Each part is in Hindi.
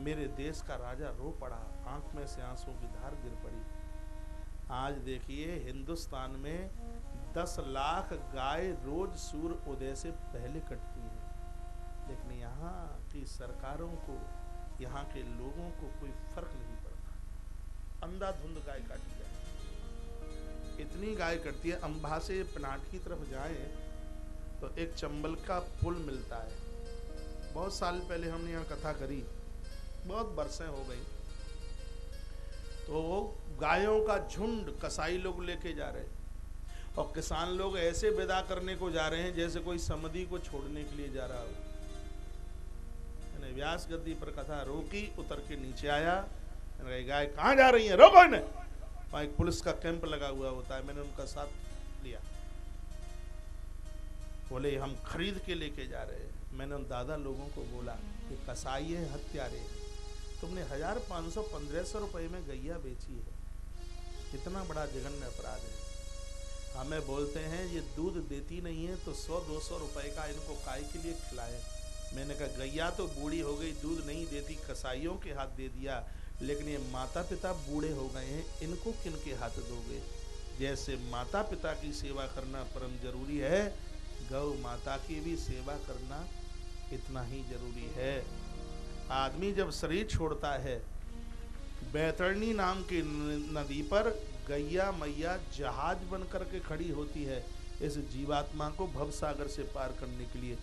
मेरे देश का राजा रो पड़ा, आंख में से आंसू की धार गिर पड़ी। आज देखिए हिंदुस्तान में 10 लाख गाय रोज सूर्य उदय से पहले कटती हैं, लेकिन यहाँ की सरकारों को, यहाँ के लोगों को कोई फर्क नहीं पड़ता। अंधाधुंध गाय काटी जाए, इतनी गाय कटती है। अंबा से पनाट की तरफ जाए तो एक चंबल का पुल मिलता है। बहुत साल पहले हमने यहाँ कथा करी, बहुत बरसें हो गई। तो गायों का झुंड कसाई लोग लेके जा रहे और किसान लोग ऐसे विदा करने को जा रहे हैं जैसे कोई समधी को छोड़ने के लिए जा रहा हो। मैंने व्यास गद्दी पर कथा रोकी, उतर के नीचे आया, मैंने कहा गाय कहाँ जा रही है, रोको इन्हें। वहां एक पुलिस का कैंप लगा हुआ होता है, मैंने उनका साथ लिया। बोले हम खरीद के लेके जा रहे हैं। मैंने उन दादा लोगों को बोला कि कसाई है, हत्यारे हैं, तुमने 1500 1500 रुपए में गैया बेची है, कितना बड़ा जघन्य अपराध है। हमें बोलते हैं ये दूध देती नहीं है तो 100-200 रुपए का इनको काय के लिए खिलाए। मैंने कहा गैया तो बूढ़ी हो गई, दूध नहीं देती, कसाईयों के हाथ दे दिया, लेकिन ये माता पिता बूढ़े हो गए हैं, इनको किन के हाथ दोगे। जैसे माता पिता की सेवा करना परम जरूरी है, गौ माता की भी सेवा करना इतना ही जरूरी है। आदमी जब शरीर छोड़ता है, बैतरणी नाम की नदी पर गैया मैया जहाज बन करके खड़ी होती है इस जीवात्मा को भव सागर से पार करने के लिए।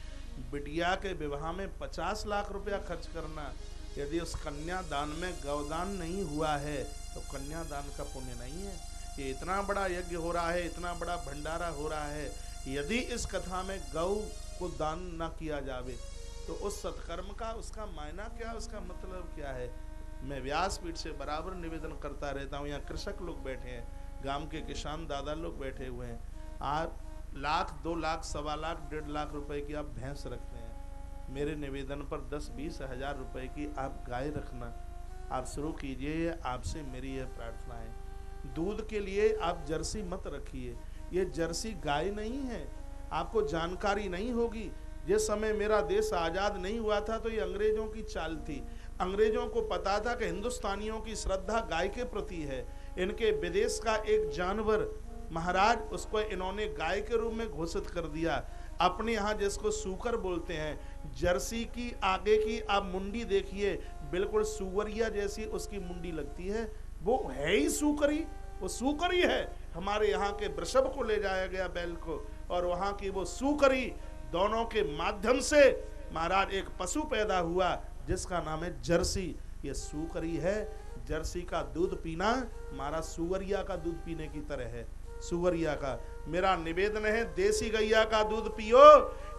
बिटिया के विवाह में 50 लाख रुपया खर्च करना, यदि उस कन्या दान में गौदान नहीं हुआ है तो कन्या दान का पुण्य नहीं है। ये इतना बड़ा यज्ञ हो रहा है, इतना बड़ा भंडारा हो रहा है, यदि इस कथा में गौ को दान न किया जावे तो उस सत्कर्म का उसका मायना क्या, उसका मतलब क्या है। मैं व्यासपीठ से बराबर निवेदन करता रहता हूँ। यहाँ कृषक लोग बैठे हैं, गांव के किसान दादा लोग बैठे हुए हैं। आप 1,00,000, 2,00,000, 1,25,000, 1,50,000 रुपए की आप भैंस रखते हैं, मेरे निवेदन पर 10-20 हजार रुपए की आप गाय रखना आप शुरू कीजिए। आपसे मेरी यह प्रार्थना है। दूध के लिए आप जर्सी मत रखिए, ये जर्सी गाय नहीं है, आपको जानकारी नहीं होगी। जिस समय मेरा देश आजाद नहीं हुआ था तो ये अंग्रेजों की चाल थी। अंग्रेजों को पता था कि हिंदुस्तानियों की श्रद्धा गाय के प्रति है। इनके विदेश का एक जानवर महाराज, उसको इन्होंने गाय के रूप में घोषित कर दिया। अपने यहाँ जिसको सूकर बोलते हैं, जर्सी की आगे की आप मुंडी देखिए, बिल्कुल सुवरिया जैसी उसकी मुंडी लगती है। वो है ही सूकरी, वो सूकरी है। हमारे यहाँ के वृषभ को ले जाया गया बैल को, और वहाँ की वो सूकरी, दोनों के माध्यम से महाराज एक पशु पैदा हुआ जिसका नाम है जर्सी। ये सूकरी है। जर्सी का दूध पीना हमारा सुवरिया का दूध पीने की तरह है। सुवरिया का मेरा निवेदन है, देसी गैया का दूध पियो,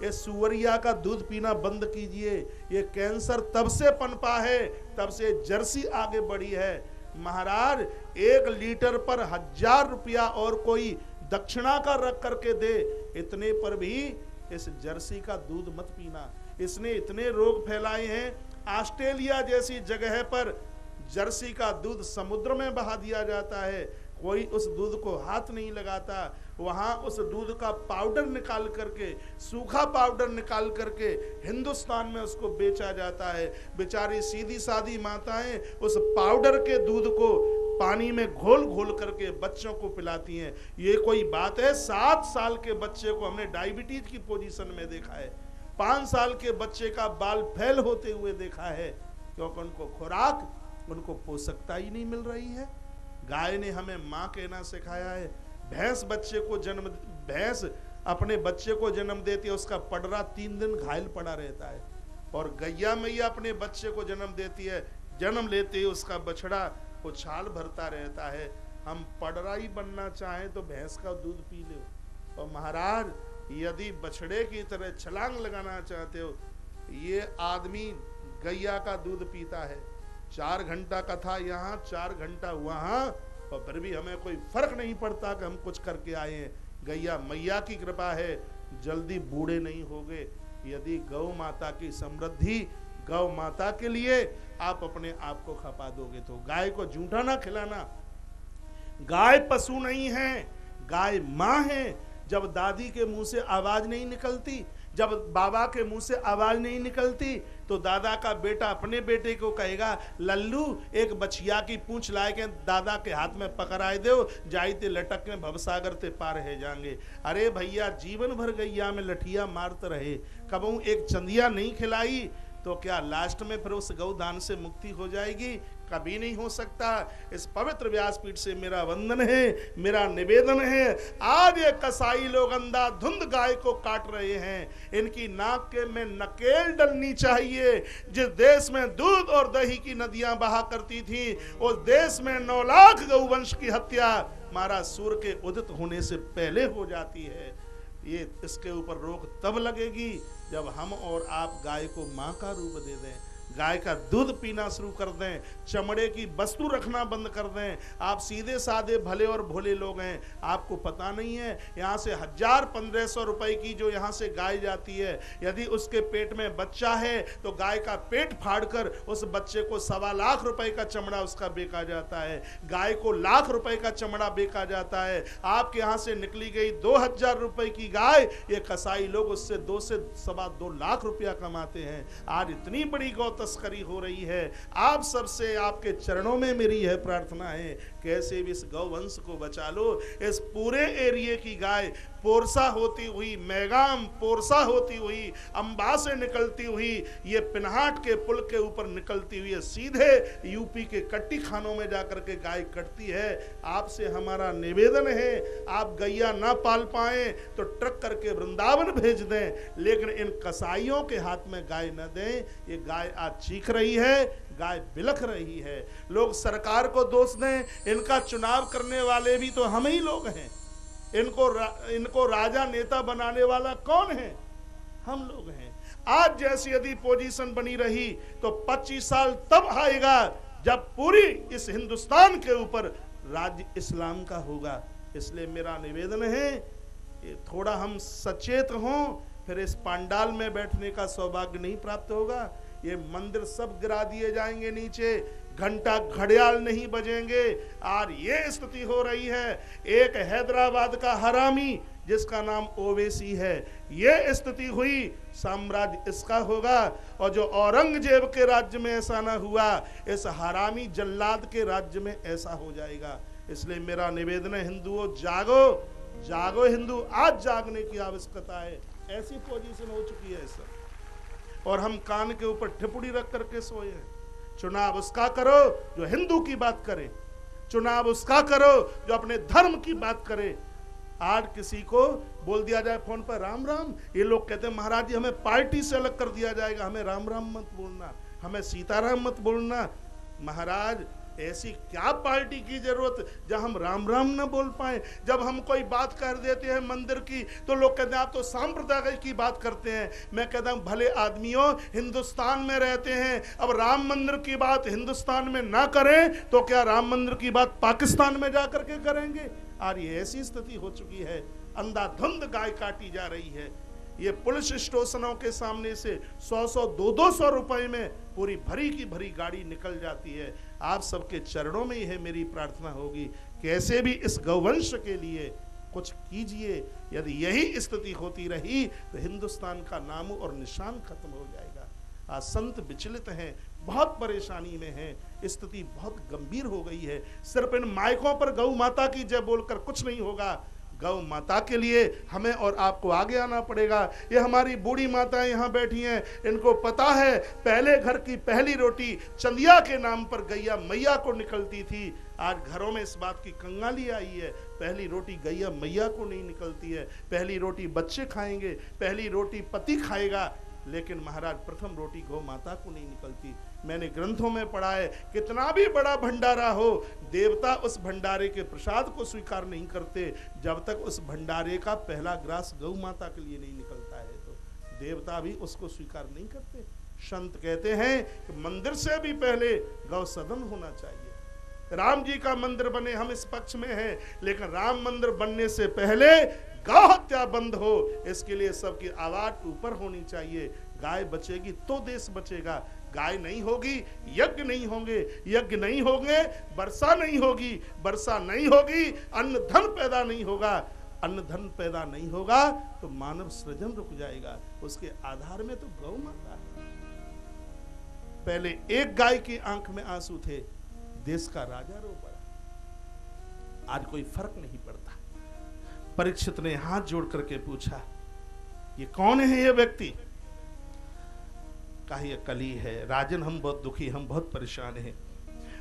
ये सुवरिया का दूध पीना बंद कीजिए। ये कैंसर तब से पनपा है, तब से जर्सी आगे बढ़ी है। महाराज 1 लीटर पर 1000 रुपया और कोई दक्षिणा का रख करके दे, इतने पर भी इस जर्सी का दूध मत पीना। इसने इतने रोग फैलाए हैं। ऑस्ट्रेलिया जैसी जगह पर जर्सी का दूध समुद्र में बहा दिया जाता है, कोई उस दूध को हाथ नहीं लगाता। वहां उस दूध का पाउडर निकाल करके, सूखा पाउडर निकाल करके हिंदुस्तान में उसको बेचा जाता है। बेचारी सीधी सादी माताएं उस पाउडर के दूध को पानी में घोल घोल करके बच्चों को पिलाती हैं। ये कोई बात है? 7 साल के बच्चे को हमने डायबिटीज की पोजीशन में देखा है, 5 साल के बच्चे का बाल फैल होते हुए देखा है, क्योंकि उनको खुराक, उनको पोषकता ही नहीं मिल रही है। गाय ने हमें माँ कहना सिखाया है। भैंस अपने बच्चे को जन्म देती है, उसका पडरा 3 दिन घायल पड़ा रहता है। और गैया मैया अपने बच्चे को जन्म देती है, जन्म लेते ही उसका बछड़ा उछाल भरता रहता है। हम पडरा ही बनना चाहें तो भैंस का दूध पी लो। और महाराज यदि बछड़े की तरह छलांग लगाना चाहते हो, ये आदमी गैया का दूध पीता है। 4 घंटा कथा यहाँ, 4 घंटा वहाँ, और फिर भी हमें कोई फर्क नहीं पड़ता कि हम कुछ करके आए हैं। गैया मैया की कृपा है, जल्दी बूढ़े नहीं होगे। यदि गौ माता की समृद्धि, गौ माता के लिए आप अपने आप को खपा दोगे तो गाय को जूठा ना खिलाना। गाय पशु नहीं है, गाय माँ है। जब दादी के मुंह से आवाज नहीं निकलती, जब बाबा के मुंह से आवाज नहीं निकलती, तो दादा का बेटा अपने बेटे को कहेगा, लल्लू एक बछिया की पूंछ लाए के दादा के हाथ में पकड़ाए दो, जाइते लटक के भवसागर ते पार है जाएंगे। अरे भैया जीवन भर गैया में लठिया मारते रहे, कबू एक चंदिया नहीं खिलाई तो क्या लास्ट में फिर उस गौदान से मुक्ति हो जाएगी? कभी नहीं हो सकता। इस पवित्र व्यासपीठ से मेरा वंदन है, मेरा निवेदन है। आज ये कसाई लोग अंधाधुंध गाय को काट रहे हैं, इनकी नाक के में नकेल डलनी चाहिए। जिस देश में दूध और दही की नदियां बहा करती थी, उस देश में 9 लाख गौवंश की हत्या महाराज सूर्य के उदित होने से पहले हो जाती है। ये इसके ऊपर रोक तब लगेगी जब हम और आप गाय को मां का रूप दे दें, गाय का दूध पीना शुरू कर दें, चमड़े की वस्तु रखना बंद कर दें। आप सीधे साधे भले और भोले लोग हैं, आपको पता नहीं है यहाँ से 1000-1500 रुपए की जो यहाँ से गाय जाती है, यदि उसके पेट में बच्चा है तो गाय का पेट फाड़कर उस बच्चे को 1.25 लाख रुपए का चमड़ा उसका बेचा जाता है, गाय को 1 लाख रुपए का चमड़ा बेचा जाता है। आपके यहाँ से निकली गई 2000 रुपए की गाय, ये कसाई लोग उससे 2 से 2.25 लाख रुपया कमाते हैं। आज इतनी बड़ी गौ तस्करी हो रही है। आप सबसे आपके चरणों में मेरी यह प्रार्थना है, कैसे भी इस गौवंश को बचा लो। इस पूरे एरिया की गाय पोरसा होती हुई, मैगाम पोरसा होती हुई, अंबा से निकलती हुई, ये पिनहाट के पुल के ऊपर निकलती हुई सीधे यूपी के कट्टी खानों में जाकर के गाय कटती है। आपसे हमारा निवेदन है, आप गैया ना पाल पाए तो ट्रक करके वृंदावन भेज दें, लेकिन इन कसाईयों के हाथ में गाय न दें। ये गाय आज चीख रही है, गाय बिलख रही है। लोग सरकार को दोष दें, इनका चुनाव करने वाले भी तो हम ही लोग हैं। इनको राजा नेता बनाने वाला कौन है? हम लोग हैं। आज जैसी यदि पोजीशन बनी रही तो 25 साल तब आएगा जब पूरी इस हिंदुस्तान के ऊपर राज्य इस्लाम का होगा। इसलिए मेरा निवेदन है, थोड़ा हम सचेत हों, फिर इस पंडाल में बैठने का सौभाग्य नहीं प्राप्त होगा। ये मंदिर सब गिरा दिए जाएंगे नीचे, घंटा घड़ियाल नहीं बजेंगे। और ये स्थिति हो रही है। एक हैदराबाद का हरामी जिसका नाम ओवैसी है, ये स्थिति हुई, साम्राज्य इसका होगा। और जो औरंगजेब के राज्य में ऐसा ना हुआ, इस हरामी जल्लाद के राज्य में ऐसा हो जाएगा। इसलिए मेरा निवेदन है, हिंदुओं जागो, जागो हिंदू, आज जागने की आवश्यकता है। ऐसी पोजीशन हो चुकी है सर, और हम कान के ऊपर ठिपुड़ी रख करके सोए हैं। चुनाव उसका करो जो हिंदू की बात करे, चुनाव उसका करो जो अपने धर्म की बात करे। आज किसी को बोल दिया जाए फोन पर राम राम, ये लोग कहते हैं महाराज जी हमें पार्टी से अलग कर दिया जाएगा, हमें राम राम मत बोलना, हमें सीताराम मत बोलना। महाराज ऐसी क्या पार्टी की जरूरत जब हम राम राम न बोल पाए? जब हम कोई बात कर देते हैं मंदिर की तो लोग कहते हैं आप तो सांप्रदायिक की बात करते हैं। मैं कहता हूं भले आदमियों, हिंदुस्तान में रहते हैं, अब राम मंदिर की बात हिंदुस्तान में ना करें तो क्या राम मंदिर की बात पाकिस्तान में जाकर के करेंगे? और ये ऐसी स्थिति हो चुकी है, अंधाधुंध गाय काटी जा रही है। ये पुलिस स्टेशनों के सामने से 100-100, 200 रुपए में पूरी भरी की भरी गाड़ी निकल जाती है। आप सबके चरणों में यह मेरी प्रार्थना होगी, कैसे भी इस गौवंश के लिए कुछ कीजिए। यदि यही स्थिति होती रही तो हिंदुस्तान का नाम और निशान खत्म हो जाएगा। आज संत विचलित हैं, बहुत परेशानी में हैं, स्थिति बहुत गंभीर हो गई है। सिर्फ इन माइकों पर गौ माता की जय बोलकर कुछ नहीं होगा। गौ माता के लिए हमें और आपको आगे आना पड़ेगा। ये हमारी बूढ़ी माताएं यहाँ बैठी हैं, इनको पता है पहले घर की पहली रोटी चंदिया के नाम पर गैया मैया को निकलती थी। आज घरों में इस बात की कंगाली आई है, पहली रोटी गैया मैया को नहीं निकलती है। पहली रोटी बच्चे खाएंगे, पहली रोटी पति खाएगा, लेकिन महाराज प्रथम रोटी गौ माता को नहीं निकलती। मैंने ग्रंथों में पढ़ा है, कितना भी बड़ा भंडारा हो, देवता उस भंडारे के प्रसाद को स्वीकार नहीं करते जब तक उस भंडारे का पहला ग्रास गौ माता के लिए नहीं निकलता है। तो देवता भी उसको स्वीकार नहीं करते। संत कहते हैं कि मंदिर से भी पहले गौ सदन होना चाहिए। राम जी का मंदिर बने, हम इस पक्ष में हैं, लेकिन राम मंदिर बनने से पहले गौ हत्या बंद हो, इसके लिए सबकी आवाज ऊपर होनी चाहिए। गाय बचेगी तो देश बचेगा, गाय नहीं होगी यज्ञ नहीं होंगे, यज्ञ नहीं होंगे वर्षा नहीं होगी, वर्षा नहीं होगी अन्न धन पैदा नहीं होगा, अन्न धन पैदा नहीं होगा तो मानव सृजन रुक जाएगा। उसके आधार में तो गौ माता है। पहले एक गाय की आंख में आंसू थे, देश का राजा रो पड़ा। आज कोई फर्क नहीं पड़ता। परीक्षित ने हाथ जोड़ करके पूछा, ये कौन है ये व्यक्ति? कहा, ये कली है राजन, हम बहुत दुखी, हम बहुत परेशान हैं।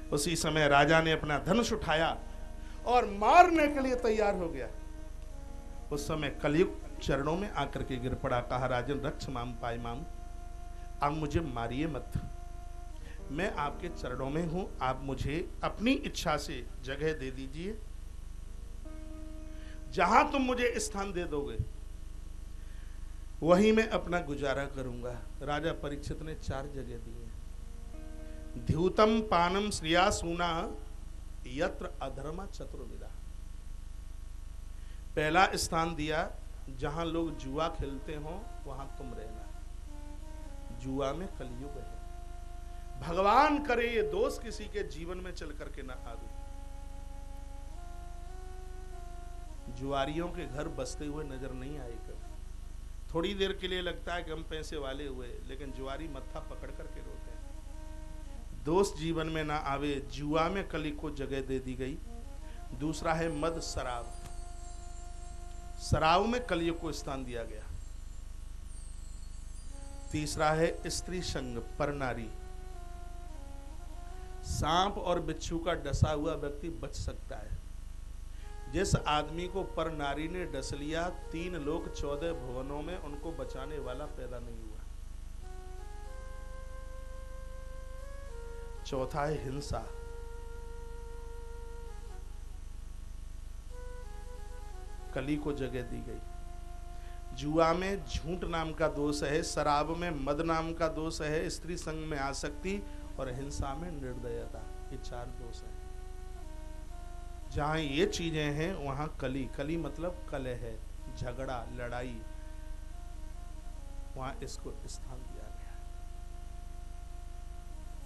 उसी समय राजा ने अपना धनुष उठाया और मारने के लिए तैयार हो गया। उस समय कलयुग चरणों में आकर के गिर पड़ा। कहा, राजन रक्ष माम पाय माम, आप मुझे मारिए मत, मैं आपके चरणों में हूं, आप मुझे अपनी इच्छा से जगह दे दीजिए, जहां तुम मुझे स्थान दे दोगे वहीं मैं अपना गुजारा करूंगा। राजा परीक्षित ने 4 जगह दिए। द्यूतम पानम श्रिया सूना यत्र अधर्मा चतुर्विदा। पहला स्थान दिया, जहां लोग जुआ खेलते हो वहां तुम रहना। जुआ में कलयुग है, भगवान करे ये दोष किसी के जीवन में चल करके ना आवे। जुआरियों के घर बसते हुए नजर नहीं आए कभी। थोड़ी देर के लिए लगता है कि हम पैसे वाले हुए, लेकिन जुआरी मत्था पकड़ करके रोते हैं। दोस्त जीवन में ना आवे, जुआ में कली को जगह दे दी गई। दूसरा है मद शराब, शराब में कलियुग को स्थान दिया गया। तीसरा है स्त्री संग, पर नारी, सांप और बिच्छू का डसा हुआ व्यक्ति बच सकता है। जिस आदमी को पर नारी ने डस लिया, 3 लोक 14 भुवनों में उनको बचाने वाला पैदा नहीं हुआ। चौथा है हिंसा, कली को जगह दी गई। जुआ में झूठ नाम का दोष है, शराब में मद नाम का दोष है, स्त्री संग में आसक्ति और हिंसा में निर्दयता, ये 4 दोष हैं। जहां ये चीजें हैं वहां कली, कली मतलब कलह है, झगड़ा, लड़ाई, वहां इसको स्थान दिया गया।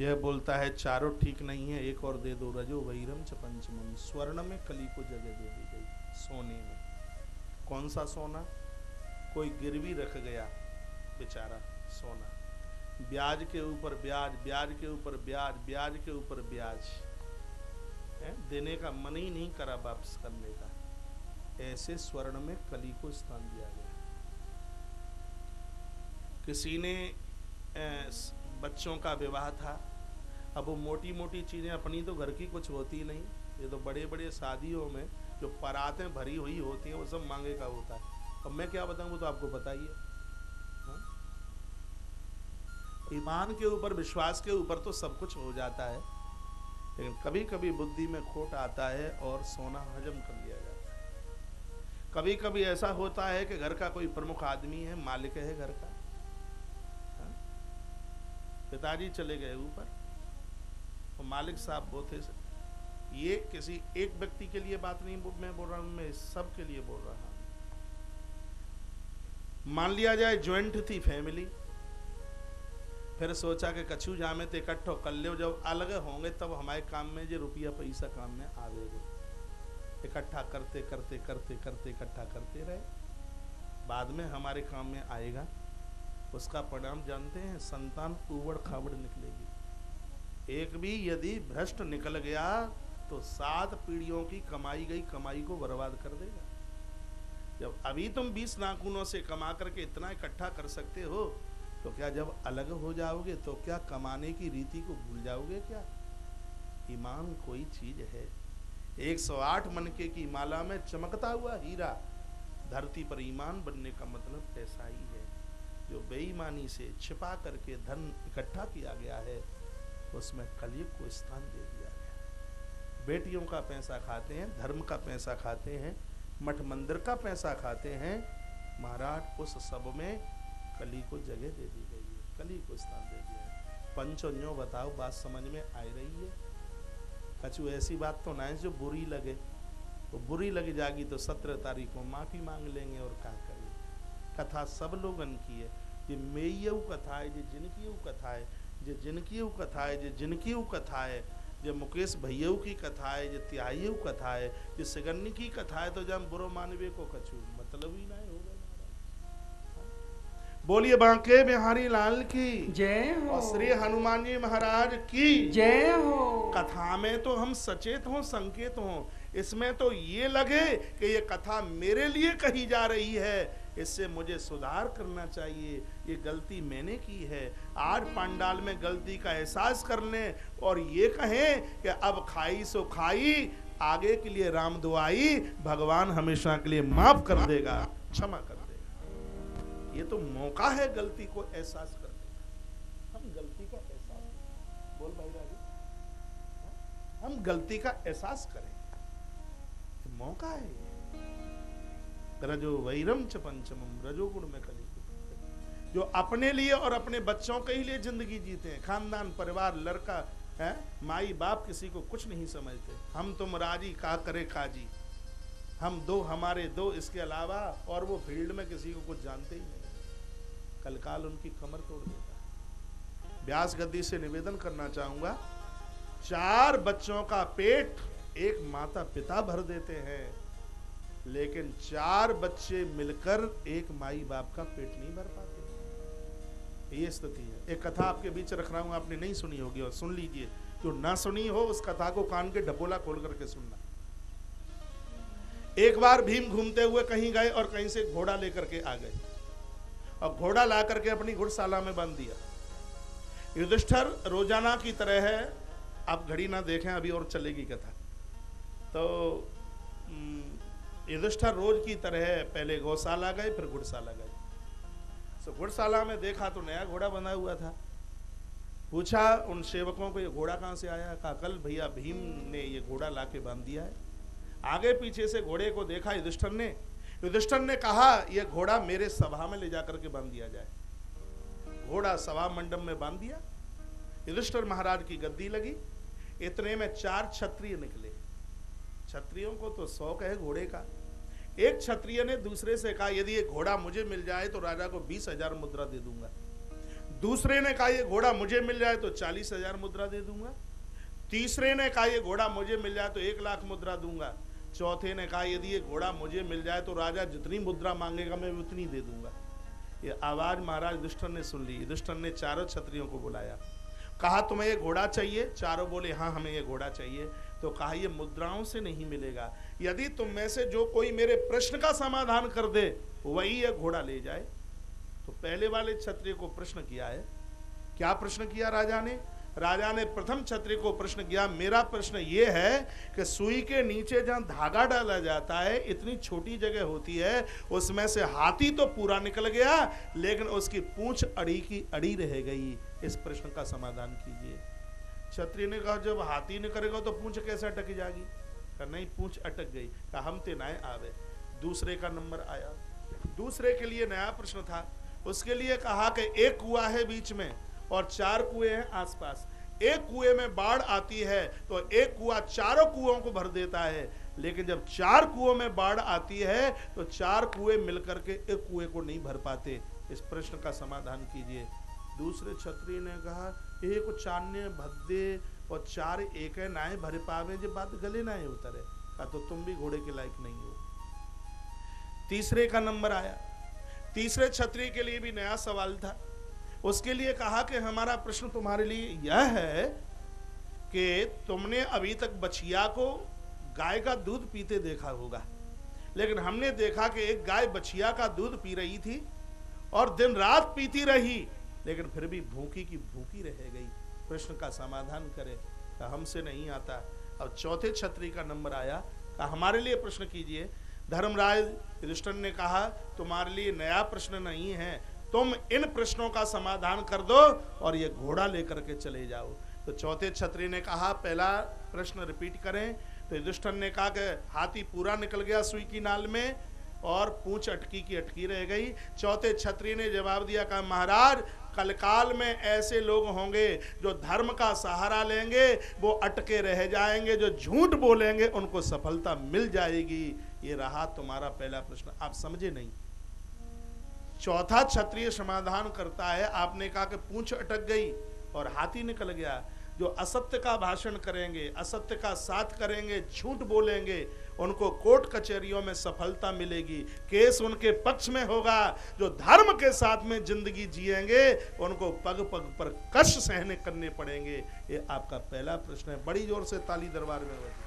यह बोलता है चारों ठीक नहीं है, एक और दे दो, रजो वैरम च पंचमम। स्वर्ण में कली को जगह दे दी गई, सोने में। कौन सा सोना? कोई गिरवी रख गया बेचारा सोना, ब्याज के ऊपर ब्याज, ब्याज के ऊपर ब्याज, ब्याज के ऊपर ब्याज, देने का मन ही नहीं करा वापस करने का। ऐसे स्वर्ण में कली को स्थान दिया गया। किसी ने बच्चों का विवाह था, अब वो मोटी मोटी चीजें, अपनी तो घर की कुछ होती नहीं, ये तो बड़े बड़े शादियों में जो परातें भरी हुई होती हैं वो सब मांगे का होता है। अब मैं क्या बताऊं, वो तो आपको बताइए। ईमान के ऊपर, विश्वास के ऊपर तो सब कुछ हो जाता है, लेकिन कभी कभी बुद्धि में खोट आता है और सोना हजम कर लिया जाता है। कभी कभी ऐसा होता है कि घर का कोई प्रमुख आदमी है, मालिक है घर का, पिताजी चले गए ऊपर, तो मालिक साहब वो थे। ये किसी एक व्यक्ति के लिए बात नहीं मैं बोल रहा हूं, मैं सब के लिए बोल रहा हूं। मान लिया जाए ज्वाइंट थी फैमिली, फिर सोचा कि कछु जामे ते इकट्ठो कर ले, जब अलग होंगे तब हमारे काम में जो रुपया पैसा काम में आवेगा। इकट्ठा करते करते करते करते इकट्ठा करते रहे, बाद में हमारे काम में आएगा। उसका परिणाम जानते हैं, संतान उबड़ खाबड़ निकलेगी। एक भी यदि भ्रष्ट निकल गया तो 7 पीढ़ियों की कमाई गई कमाई को बर्बाद कर देगा। जब अभी तुम 20 नाखूनों से कमा करके इतना इकट्ठा कर सकते हो, तो क्या जब अलग हो जाओगे तो क्या कमाने की रीति को भूल जाओगे क्या? ईमान कोई चीज है, 108 मनके की माला में चमकता हुआ हीरा। धरती पर ईमान बनने का मतलब ऐसा ही है। जो बेईमानी से छिपा करके धन इकट्ठा किया गया है, उसमें कलयुग को स्थान दे दिया गया। बेटियों का पैसा खाते हैं, धर्म का पैसा खाते हैं, मठ मंदिर का पैसा खाते हैं। महाराज उस सब में कली को जगह दे दी गई है, कली को स्थान दे दिया है। पंचों बताओ, बात समझ में आ रही है? कछु ऐसी बात तो ना है जो बुरी लगे, तो बुरी लगी जाएगी तो 17 तारीख को माफी मांग लेंगे और क्या करें। कथा सब लोगन की है, ये मेयऊ कथा है, ये जिनकी कथा है, ये जिनकी कथा है, ये जिनकी कथा है, ये मुकेश भैयऊ की कथा है, ये त्यायऊ कथा है, ये सिगन्नी की कथा है, तो जब बुरो मानवे को कछु मतलब ही ना होगा। बोलिए बांके बिहारी लाल की जय हो। और श्री हनुमान जी महाराज की जय हो। कथा में तो हम सचेत हों, संकेत हों, इसमें तो ये लगे कि ये कथा मेरे लिए कही जा रही है, इससे मुझे सुधार करना चाहिए, ये गलती मैंने की है। आज पंडाल में गलती का एहसास कर लें और ये कहें कि अब खाई सो खाई, आगे के लिए राम दुआई, भगवान हमेशा के लिए माफ कर देगा, क्षमा कर देगा। ये तो मौका है गलती को एहसास करने का। हम गलती का एहसास, बोल भाई राजू, हम गलती का एहसास करें, मौका है ये। रजो वैरम च पंचमम, रजोगुण में कली। जो अपने लिए और अपने बच्चों के ही लिए जिंदगी जीते हैं, खानदान परिवार लड़का है, माई बाप किसी को कुछ नहीं समझते। हम तुम राजी का करे काजी, हम दो हमारे दो, इसके अलावा और वो फील्ड में किसी को कुछ जानते ही नहीं। कल काल उनकी कमर तोड़ देता है। व्यास गद्दी से निवेदन करना चाहूंगा, 4 बच्चों का पेट एक माता पिता भर देते हैं, लेकिन 4 बच्चे मिलकर एक माई बाप का पेट नहीं भर पाते। ये स्थिति है। एक कथा आपके बीच रख रहा हूं, आपने नहीं सुनी होगी, और सुन लीजिए। जो ना सुनी हो उस कथा को कान के ढपोला खोल करके सुनना। एक बार भीम घूमते हुए कहीं गए और कहीं से घोड़ा लेकर के आ गए, और घोड़ा ला करके अपनी घुड़शाला में बांध दिया। युधिष्ठिर रोजाना की तरह है, आप घड़ी ना देखें, अभी और चलेगी कथा। तो युधिष्ठिर रोज की तरह पहले गौशाला गए, फिर घुड़शाला गए। तो घुड़शाला में देखा तो नया घोड़ा बंधा हुआ था। पूछा उन सेवकों को, ये घोड़ा कहाँ से आया? कहा कल भैया भीम ने ये घोड़ा ला के बांध दिया है। आगे पीछे से घोड़े को देखा युधिष्ठिर ने। युधिष्ठिर ने कहा यह घोड़ा मेरे सभा में ले जाकर के बांध दिया जाए। घोड़ा सभा मंडप में बांध दिया। युधिष्ठिर महाराज की गद्दी लगी। इतने में 4 क्षत्रिय निकले। क्षत्रियों को तो शौक है घोड़े का। एक क्षत्रिय ने दूसरे से कहा यदि ये घोड़ा मुझे मिल जाए तो राजा को 20,000 मुद्रा दे दूंगा। दूसरे ने कहा ये घोड़ा मुझे मिल जाए तो 40,000 मुद्रा दे दूंगा। तीसरे ने कहा ये घोड़ा मुझे मिल जाए तो 1 लाख मुद्रा दूंगा। चौथे ने कहा यदि ये घोड़ा मुझे मिल जाए तो राजा जितनी मुद्रा मांगेगा मैं उतनी दे दूंगा। ये आवाज महाराज युधिष्ठिर ने सुन ली। युधिष्ठिर ने चारों क्षत्रियों को बुलाया, कहा तुम्हें ये घोड़ा चाहिए? चारों बोले हाँ हमें ये घोड़ा चाहिए। तो कहा ये मुद्राओं से नहीं मिलेगा, यदि तुम में से जो कोई मेरे प्रश्न का समाधान कर दे वही ये घोड़ा ले जाए। तो पहले वाले क्षत्रिय को प्रश्न किया है। क्या प्रश्न किया राजा ने? राजा ने प्रथम क्षत्रिय को प्रश्न किया, मेरा प्रश्न ये है कि सुई के नीचे जहां धागा डाला जाता है इतनी छोटी जगह होती है, उसमें से हाथी तो पूरा निकल गया लेकिन उसकी पूंछ अड़ी की अड़ी रह गई। इस प्रश्न का समाधान कीजिए। क्षत्रिय ने कहा जब हाथी निकलेगा तो पूंछ कैसे अटक जाएगी? कहा नहीं पूंछ अटक गई। कहा हम ते नए आवे। दूसरे का नंबर आया। दूसरे के लिए नया प्रश्न था। उसके लिए कहा कि एक कुआं है बीच में और 4 कुएं हैं आसपास। एक कुएं में बाढ़ आती है तो एक कुआं चारों कुओं को भर देता है, लेकिन जब 4 कुओं में बाढ़ आती है तो 4 कुएं मिलकर के एक कुएं को नहीं भर पाते। इस प्रश्न का समाधान कीजिए। दूसरे क्षत्रिय ने कहा एक चान्य भद्दे और 4 एक नाए भर पावे जो बात गले नाए उतरे। कहा तो तुम भी घोड़े के लायक नहीं हो। तीसरे का नंबर आया। तीसरे क्षत्रिय के लिए भी नया सवाल था। उसके लिए कहा कि हमारा प्रश्न तुम्हारे लिए यह है कि तुमने अभी तक बछिया को गाय का दूध पीते देखा होगा, लेकिन हमने देखा कि एक गाय बछिया का दूध पी रही थी और दिन रात पीती रही, लेकिन फिर भी भूखी की भूखी रह गई। प्रश्न का समाधान करे। कहा हमसे नहीं आता। अब चौथे क्षत्रिय का नंबर आया। कहा हमारे लिए प्रश्न कीजिए। धर्मराज युधिष्ठिर ने कहा तुम्हारे लिए नया प्रश्न नहीं है, तुम इन प्रश्नों का समाधान कर दो और ये घोड़ा लेकर के चले जाओ। तो चौथे क्षत्रिय ने कहा पहला प्रश्न रिपीट करें। तो युधिष्ठिर ने कहा कि हाथी पूरा निकल गया सुई की नाल में और पूंछ अटकी की अटकी रह गई। चौथे क्षत्रिय ने जवाब दिया, कहा महाराज कलकाल में ऐसे लोग होंगे जो धर्म का सहारा लेंगे वो अटके रह जाएंगे, जो झूठ बोलेंगे उनको सफलता मिल जाएगी। ये रहा तुम्हारा पहला प्रश्न। आप समझे नहीं। चौथा क्षत्रिय समाधान करता है। आपने कहा कि पूंछ अटक गई और हाथी निकल गया। जो असत्य का भाषण करेंगे, असत्य का साथ करेंगे, झूठ बोलेंगे, उनको कोर्ट कचहरियों में सफलता मिलेगी, केस उनके पक्ष में होगा। जो धर्म के साथ में जिंदगी जिएंगे उनको पग पग पर कष्ट सहने करने पड़ेंगे। ये आपका पहला प्रश्न है। बड़ी जोर से ताली दरबार में बजी।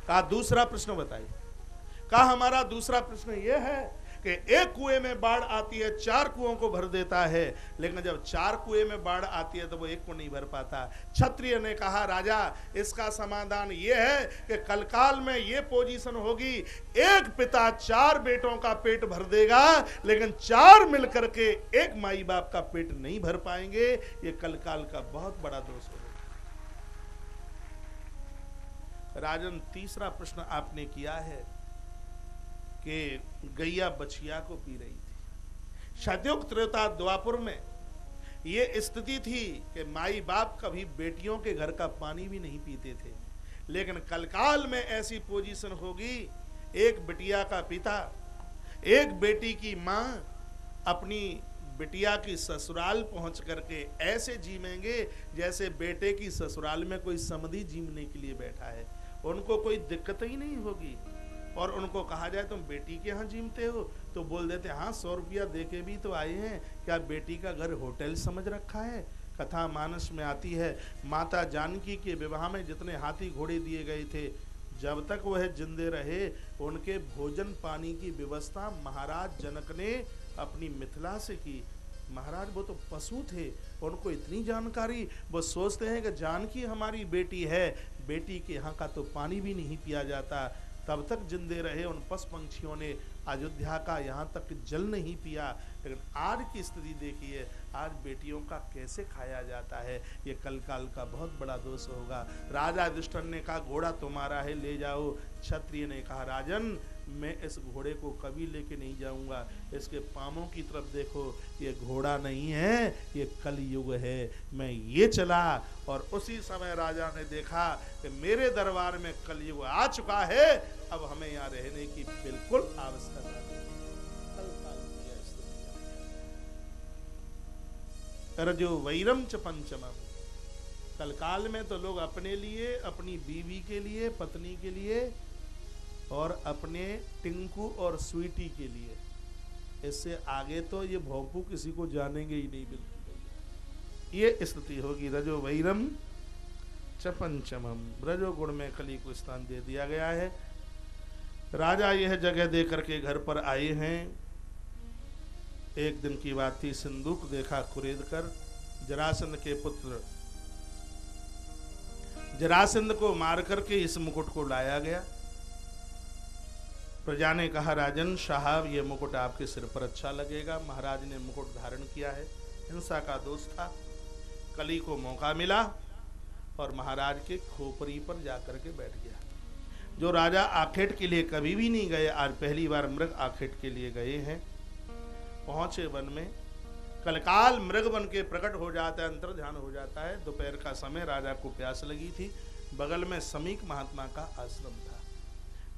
कहा दूसरा प्रश्न बताइए। कहा हमारा दूसरा प्रश्न यह है कि एक कुएं में बाढ़ आती है, 4 कुओं को भर देता है, लेकिन जब 4 कुएं में बाढ़ आती है तो वो एक को नहीं भर पाता। क्षत्रिय ने कहा राजा इसका समाधान ये है कि कलकाल में ये पोजीशन होगी, एक पिता 4 बेटों का पेट भर देगा, लेकिन 4 मिलकर के एक माई बाप का पेट नहीं भर पाएंगे। ये कलकाल का बहुत बड़ा दोष होगा। राजन तीसरा प्रश्न आपने किया है कि गैया बछिया को पी रही थी। सतयुग त्रेता द्वापर में ये स्थिति थी कि माई बाप कभी बेटियों के घर का पानी भी नहीं पीते थे, लेकिन कलकाल में ऐसी पोजीशन होगी, एक बिटिया का पिता, एक बेटी की मां अपनी बिटिया की ससुराल पहुंच करके ऐसे जीवेंगे जैसे बेटे की ससुराल में कोई समधी जीवने के लिए बैठा है। उनको कोई दिक्कत ही नहीं होगी। और उनको कहा जाए तुम बेटी के यहाँ जीमते हो तो बोल देते हाँ 100 रुपया दे के भी तो आए हैं, क्या बेटी का घर होटल समझ रखा है। कथा मानस में आती है माता जानकी के विवाह में जितने हाथी घोड़े दिए गए थे, जब तक वह जिंदे रहे उनके भोजन पानी की व्यवस्था महाराज जनक ने अपनी मिथिला से की। महाराज वो तो पशु थे, उनको इतनी जानकारी, वो सोचते हैं कि जानकी हमारी बेटी है, बेटी के यहाँ का तो पानी भी नहीं पिया जाता। तब तक जिंदे रहे उन पशु पंक्षियों ने अयोध्या का यहाँ तक जल नहीं पिया, लेकिन आज की स्थिति देखिए, आज बेटियों का कैसे खाया जाता है। ये कलकाल का बहुत बड़ा दोष होगा। राजा युधिष्ठिर ने कहा घोड़ा तुम्हारा है, ले जाओ। क्षत्रिय ने कहा राजन मैं इस घोड़े को कभी लेके नहीं जाऊंगा, इसके पामों की तरफ देखो, ये घोड़ा नहीं है, ये कलयुग है। मैं ये चला और उसी समय राजा ने देखा कि मेरे दरबार में कलयुग आ चुका है, अब हमें यहाँ रहने की बिल्कुल आवश्यकता नहीं। रजो वैरम च पंचमम। कलकाल में तो लोग अपने लिए, अपनी बीवी के लिए, पत्नी के लिए और अपने टिंकू और स्वीटी के लिए, इससे आगे तो ये भोंपू किसी को जानेंगे ही नहीं बिल्कुल। ये स्थिति होगी। रजो वैरम च पंचमम। रजोगुण में कली को स्थान दे दिया गया है। राजा यह जगह दे करके घर पर आए हैं। एक दिन की बात थी, सिंदूक देखा कुरेद कर, जरासंध के पुत्र जरासंध को मार करके इस मुकुट को लाया गया। प्रजा ने कहा राजन साहब ये मुकुट आपके सिर पर अच्छा लगेगा। महाराज ने मुकुट धारण किया है। हिंसा का दोष था, कली को मौका मिला और महाराज के खोपरी पर जाकर के बैठ गया। जो राजा आखेट के लिए कभी भी नहीं गए, आज पहली बार मृग आखेट के लिए गए हैं। पहुंचे वन में, कलकाल मृग बन के प्रकट हो जाता है, अंतर ध्यान हो जाता है। दोपहर का समय, राजा को प्यास लगी थी। बगल में समीक महात्मा का आश्रम था।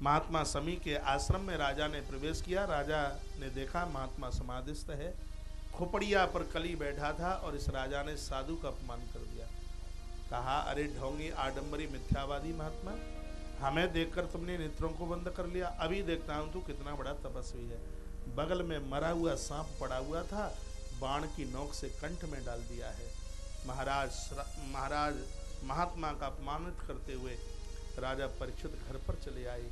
महात्मा समी के आश्रम में राजा ने प्रवेश किया। राजा ने देखा महात्मा समाधिस्थ है, खोपड़िया पर कली बैठा था और इस राजा ने साधु का अपमान कर दिया। कहा अरे ढोंगी आडंबरी मिथ्यावादी महात्मा, हमें देखकर तुमने नेत्रों को बंद कर लिया, अभी देखता हूं तू कितना बड़ा तपस्वी है। बगल में मरा हुआ सांप पड़ा हुआ था, बाण की नोक से कंठ में डाल दिया है। महाराज महात्मा का अपमानित करते हुए राजा परीक्षित घर पर चले आए।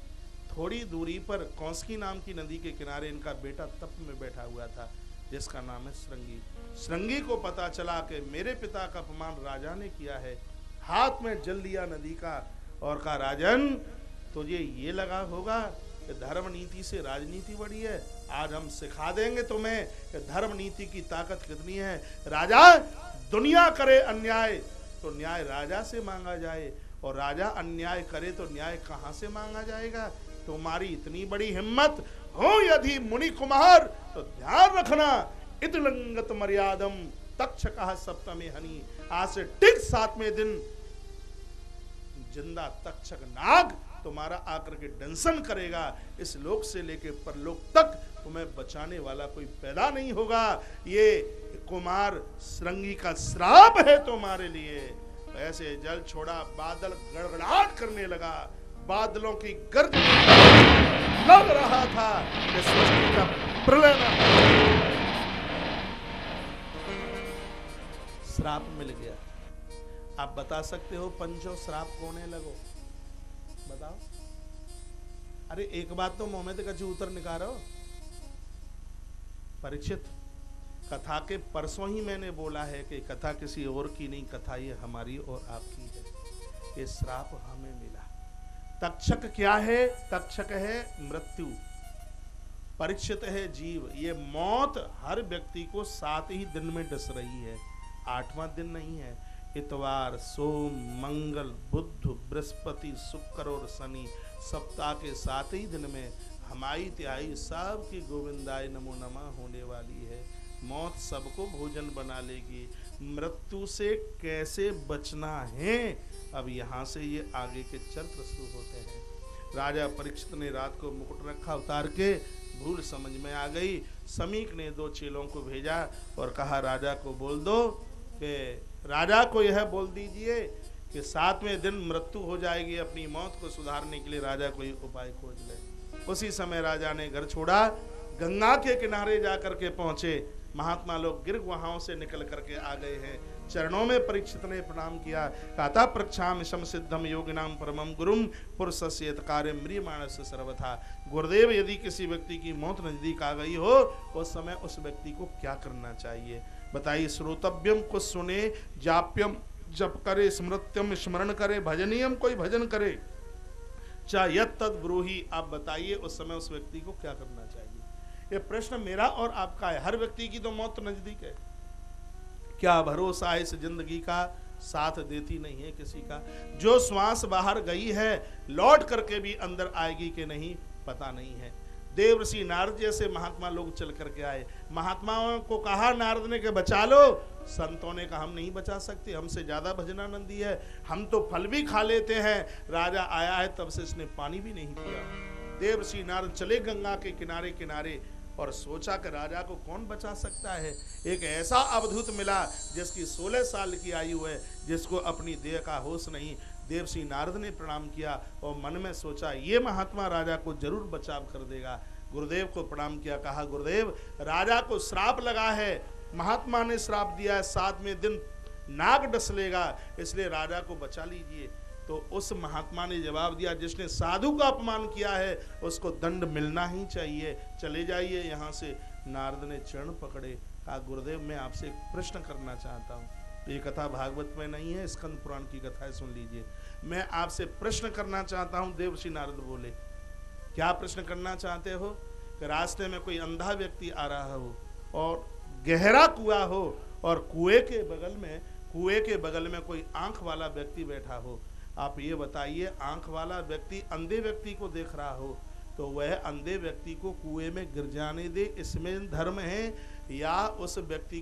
थोड़ी दूरी पर कौसकी नाम की नदी के किनारे इनका बेटा तप में बैठा हुआ था, जिसका नाम है श्रृंगी। श्रृंगी को पता चला कि मेरे पिता का अपमान राजा ने किया है। हाथ में जल लिया नदी का और कहा राजन तुझे ये लगा होगा कि धर्म नीति से राजनीति बड़ी है, आज हम सिखा देंगे तुम्हें कि धर्म नीति की ताकत कितनी है। राजा दुनिया करे अन्याय तो न्याय राजा से मांगा जाए, और राजा अन्याय करे तो न्याय कहां से मांगा जाएगा। तुम्हारी इतनी बड़ी हिम्मत हो यदि मुनि कुमार तो ध्यान रखना, इतलंगत मर्यादम तक्षकः सप्तमे हनि। आज से ठीक 7वें दिन जिंदा तक्षक नाग तुम्हारा आकर के दंशन करेगा। इस लोक से लेके परलोक तक तुम्हें बचाने वाला कोई पैदा नहीं होगा। ये कुमार श्रृंगी का श्राप है तुम्हारे लिए। ऐसे जल छोड़ा, बादल गड़गड़ाहट करने लगा, बादलों की गर्ज लग रहा था कि सृष्टि का प्रलय न हो। श्राप मिल गया। आप बता सकते हो पंचो श्राप कोने लगो? बताओ। अरे एक बात तो मुंह में तो कछु उतर निकालो। परीक्षित, कथा के परसों ही मैंने बोला है कि कथा किसी और की नहीं, कथा ये हमारी और आपकी है। ये श्राप हमें मिला। तक्षक क्या है? तक्षक है मृत्यु, परीक्षित है जीव। ये मौत हर व्यक्ति को 7 ही दिन में डस रही है, 8वां दिन नहीं है। इतवार, सोम, मंगल, बुध, बृहस्पति, शुक्र और शनि, सप्ताह के 7 ही दिन में हमारी तिहाई सब की गोविंदाय नमो नमः होने वाली है। मौत सबको भोजन बना लेगी। मृत्यु से कैसे बचना है, अब यहाँ से ये आगे के चरित्र शुरू होते हैं। राजा परीक्षित ने रात को मुकुट रखा उतार के, भूल समझ में आ गई। समीक ने 2 चेलों को भेजा और कहा राजा को बोल दो कि राजा को यह बोल दीजिए कि 7वें दिन मृत्यु हो जाएगी, अपनी मौत को सुधारने के लिए राजा कोई उपाय खोज ले। उसी समय राजा ने घर छोड़ा, गंगा के किनारे जाकर के पहुंचे। महात्मा लोग गिर गुहाओं से निकल करके आ गए हैं। चरणों में परीक्षित ने प्रणाम किया। काता प्रक्षाम शम सिद्धम योगिनाम परमम गुरुम पुरुषस्य कार्य म्रियमाणस सर्वथा। गुरुदेव, यदि किसी व्यक्ति की मौत नजदीक आ गई हो, उस समय उस व्यक्ति को क्या करना चाहिए बताइए। श्रोतव्यम, कुछ सुने, जाप्यम जप करे, स्मृत्यम स्मरण करे, भजनीयम कोई भजन करे, चाहे यत तद ब्रूही। आप बताइए उस समय उस व्यक्ति को क्या करना चाहिए। ये प्रश्न मेरा और आपका है। हर व्यक्ति की तो मौत नजदीक है। क्या भरोसा है इस जिंदगी का, साथ देती नहीं है किसी का। जो श्वास बाहर गई है लौट करके भी अंदर आएगी कि नहीं पता नहीं है। देवर्षि नारद जैसे महात्मा लोग चल करके आए, महात्माओं को कहा नारद ने कि बचा लो। संतों ने कहा हम नहीं बचा सकते, हमसे ज्यादा भजनानंदी है, हम तो फल भी खा लेते हैं। राजा आया है तब से इसने पानी भी नहीं पिया। देवर्षि नारद चले गंगा के किनारे किनारे और सोचा कि राजा को कौन बचा सकता है। एक ऐसा अवधूत मिला जिसकी 16 साल की आयु है, जिसको अपनी देह का होश नहीं। देवर्षि नारद ने प्रणाम किया और मन में सोचा ये महात्मा राजा को जरूर बचाव कर देगा। गुरुदेव को प्रणाम किया, कहा गुरुदेव राजा को श्राप लगा है, महात्मा ने श्राप दिया है 7वें दिन नाग डस लेगा, इसलिए राजा को बचा लीजिए। तो उस महात्मा ने जवाब दिया जिसने साधु का अपमान किया है उसको दंड मिलना ही चाहिए, चले जाइए यहाँ से। नारद ने चरण पकड़े, कहा गुरुदेव मैं आपसे एक प्रश्न करना चाहता हूँ। ये कथा भागवत में नहीं है, स्कंद पुराण की कथा है, सुन लीजिए। मैं आपसे प्रश्न करना चाहता हूँ। देवर्षि नारद बोले क्या प्रश्न करना चाहते हो? कि रास्ते में कोई अंधा व्यक्ति आ रहा हो और गहरा कुआं हो और कुएं के बगल में कोई आंख वाला व्यक्ति बैठा हो। आप ये बताइए, आंख वाला व्यक्ति अंधे व्यक्ति को देख रहा हो तो वह अंधे व्यक्ति को कुएं में गिर जाने दे, इसमें धर्म है या उस व्यक्ति